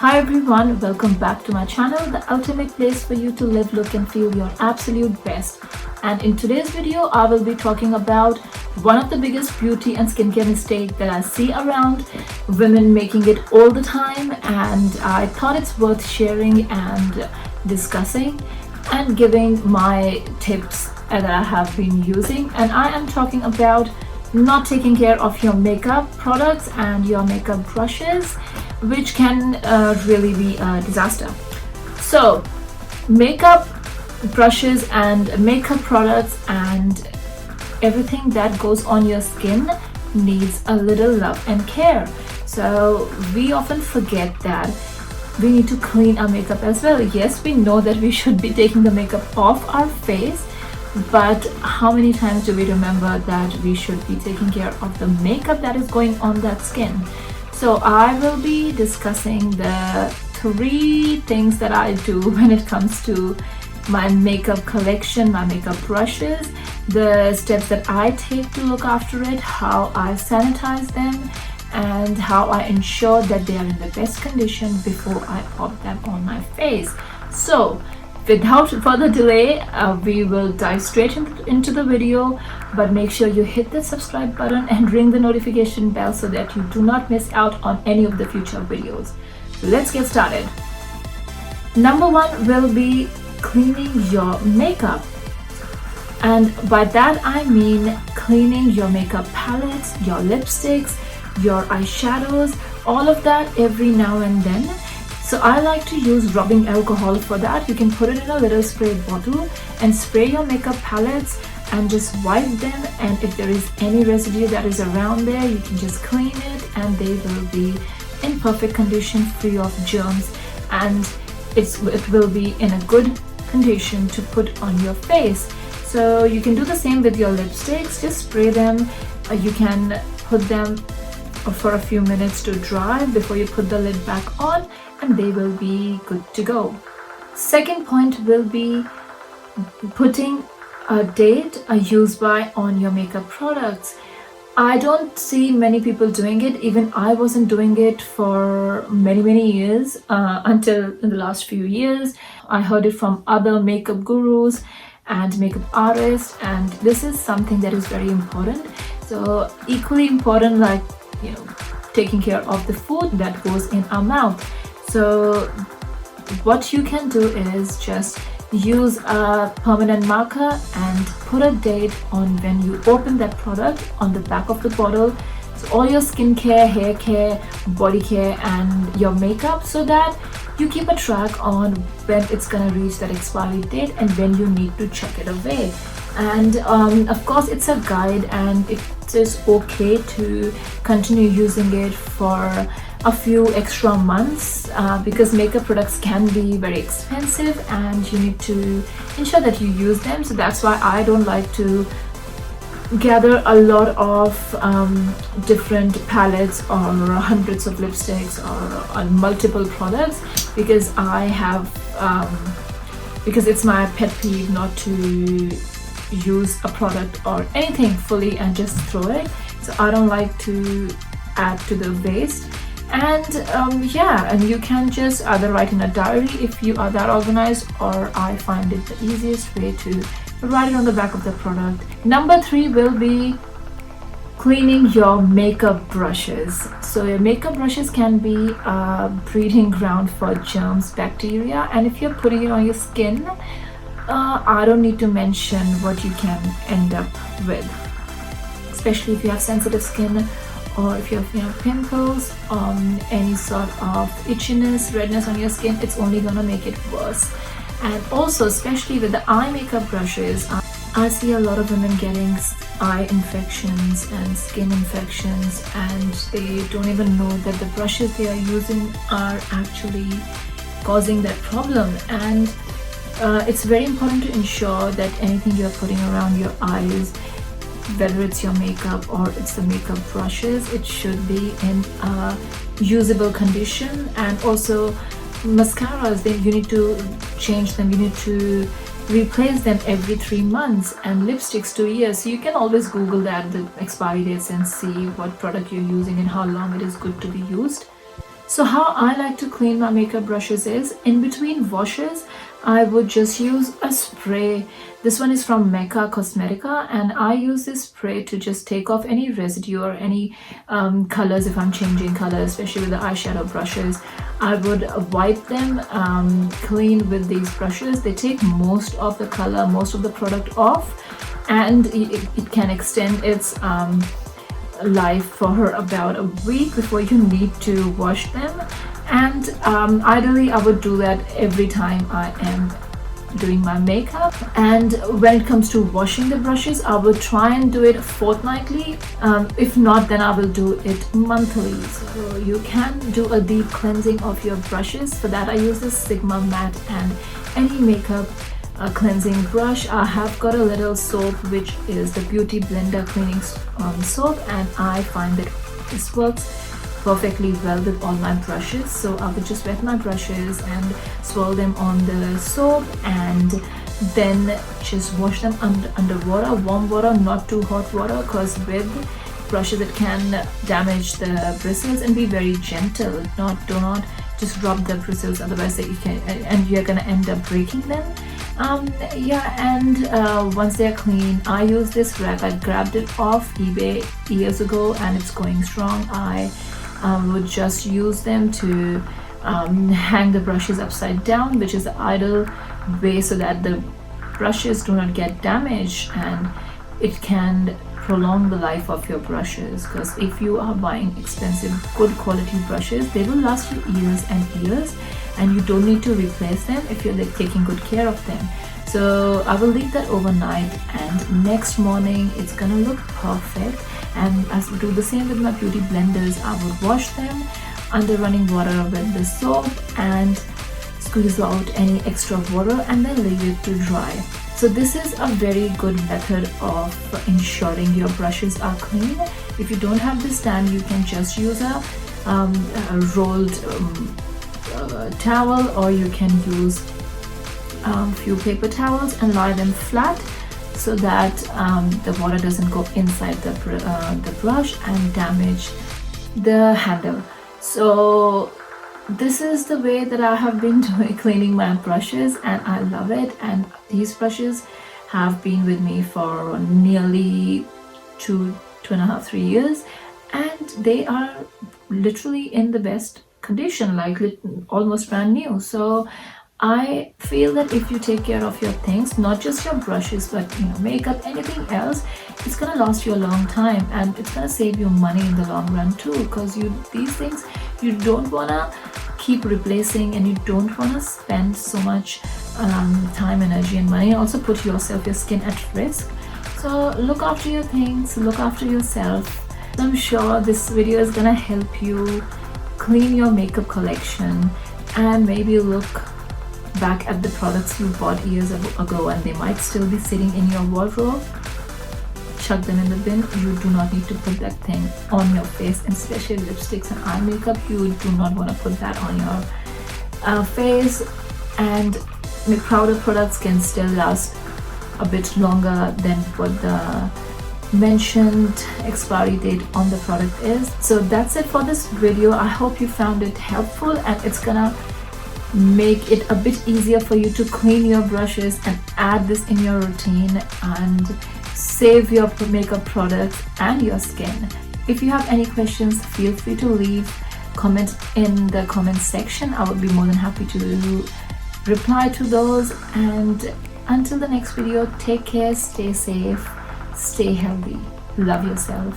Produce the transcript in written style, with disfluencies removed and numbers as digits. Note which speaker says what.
Speaker 1: Hi everyone, welcome back to my channel, the ultimate place for you to live, look and feel your absolute best. And in today's video, I will be talking about one of the biggest beauty and skincare mistakes that I see around, women making it all the time, and I thought it's worth sharing and discussing and giving my tips that I have been using. And I am talking about not taking care of your makeup products and your makeup brushes, which can really be a disaster. So makeup brushes and makeup products and everything that goes on your skin needs a little love and care. So we often forget that we need to clean our makeup as well. Yes, we know that we should be taking the makeup off our face, but how many times do we remember that we should be taking care of the makeup that is going on that skin? So I will be discussing the 3 things that I do when it comes to my makeup collection, my makeup brushes, the steps that I take to look after it, how I sanitize them, and how I ensure that they are in the best condition before I pop them on my face. So without further delay, we will dive straight into the video, but make sure you hit the subscribe button and ring the notification bell so that you do not miss out on any of the future videos. So let's get started. Number 1 will be cleaning your makeup. And by that I mean cleaning your makeup palettes, your lipsticks, your eyeshadows, all of that every now and then. So I like to use rubbing alcohol for that. You can put it in a little spray bottle and spray your makeup palettes and just wipe them, and if there is any residue that is around there, you can just clean it and they will be in perfect condition, free of germs, and it will be in a good condition to put on your face. So you can do the same with your lipsticks. Just spray them. You can put them for a few minutes to dry before you put the lid back on, and they will be good to go. Second point will be putting a date, a use by on your makeup products. I don't see many people doing it. Even I wasn't doing it for many years until in the last few years. I heard it from other makeup gurus and makeup artists, and this is something that is very important. So equally important, like, you know, taking care of the food that goes in our mouth. So what you can do is just use a permanent marker and put a date on when you open that product on the back of the bottle. So all your skincare, hair care, body care and your makeup, so that you keep a track on when it's gonna reach that expiry date and when you need to chuck it away. And of course it's a guide, and it is okay to continue using it for a few extra months because makeup products can be very expensive and you need to ensure that you use them. So that's why I don't like to gather a lot of different palettes or hundreds of lipsticks or multiple products, because I have because it's my pet peeve not to use a product or anything fully and just throw it. So I don't like to add to the waste. And yeah, and you can just either write in a diary if you are that organized, or I find it the easiest way to write it on the back of the product. Number 3 will be cleaning your makeup brushes. So your makeup brushes can be a breeding ground for germs, bacteria, and if you're putting it on your skin, I don't need to mention what you can end up with, especially if you have sensitive skin, or if you have pimples, any sort of itchiness, redness on your skin. It's only gonna make it worse. And also, especially with the eye makeup brushes, I see a lot of women getting eye infections and skin infections, and they don't even know that the brushes they are using are actually causing that problem. And it's very important to ensure that anything you're putting around your eyes, whether it's your makeup or it's the makeup brushes, it should be in a usable condition. And also mascaras, you need to change them, you need to replace them every 3 months, and lipsticks 2 years. So you can always Google that, the expiry dates, and see what product you're using and how long it is good to be used. So how I like to clean my makeup brushes is, in between washes, I would just use a spray. This one is from Mecca Cosmetica, and I use this spray to just take off any residue or any colors if I'm changing colors, especially with the eyeshadow brushes. I would wipe them clean with these brushes. They take most of the color, most of the product off, and it can extend its life for about a week before you need to wash them. And ideally I would do that every time I am doing my makeup. And when it comes to washing the brushes, I will try and do it fortnightly. If not, then I will do it monthly. So you can do a deep cleansing of your brushes. For that I use this Sigma matte and any makeup cleansing brush. I have got a little soap which is the Beauty Blender cleaning soap, and I find that this works perfectly well with all my brushes. So I would just wet my brushes and swirl them on the soap, and then just wash them under water, warm water, not too hot water, because with brushes it can damage the bristles. And be very gentle, do not just rub the bristles, otherwise you're gonna end up breaking them. Once they're clean, I use this rag. I grabbed it off eBay years ago and it's going strong. I would just use them to hang the brushes upside down, which is the ideal way so that the brushes do not get damaged, and it can prolong the life of your brushes. Because if you are buying expensive, good quality brushes, they will last you years and years, and you don't need to replace them if you're taking good care of them. So I will leave that overnight, and next morning it's gonna look perfect. And I do the same with my beauty blenders. I would wash them under running water with the soap and squeeze out any extra water and then leave it to dry. So this is a very good method of ensuring your brushes are clean. If you don't have this stand, you can just use a rolled towel, or you can use few paper towels and lie them flat so that the water doesn't go inside the brush and damage the handle. So this is the way that I have been cleaning my brushes, and I love it. And these brushes have been with me for nearly 2.5, 3 years, and they are literally in the best condition, like almost brand new. So I feel that if you take care of your things, not just your brushes, but makeup, anything else, it's gonna last you a long time, and it's gonna save you money in the long run too. Because these things you don't wanna keep replacing, and you don't wanna spend so much time, energy, and money. Also put your skin at risk. So look after your things, look after yourself. I'm sure this video is gonna help you clean your makeup collection and maybe look back at the products you bought years ago, and they might still be sitting in your wardrobe. Chuck them in the bin. You do not need to put that thing on your face, and especially lipsticks and eye makeup. You do not want to put that on your face. And powder products can still last a bit longer than what the mentioned expiry date on the product is. So that's it for this video. I hope you found it helpful, and it's gonna make it a bit easier for you to clean your brushes and add this in your routine and save your makeup products and your skin. If you have any questions, feel free to leave comment in the comment section. I would be more than happy to reply to those. And until the next video, take care, stay safe, stay healthy, love yourself.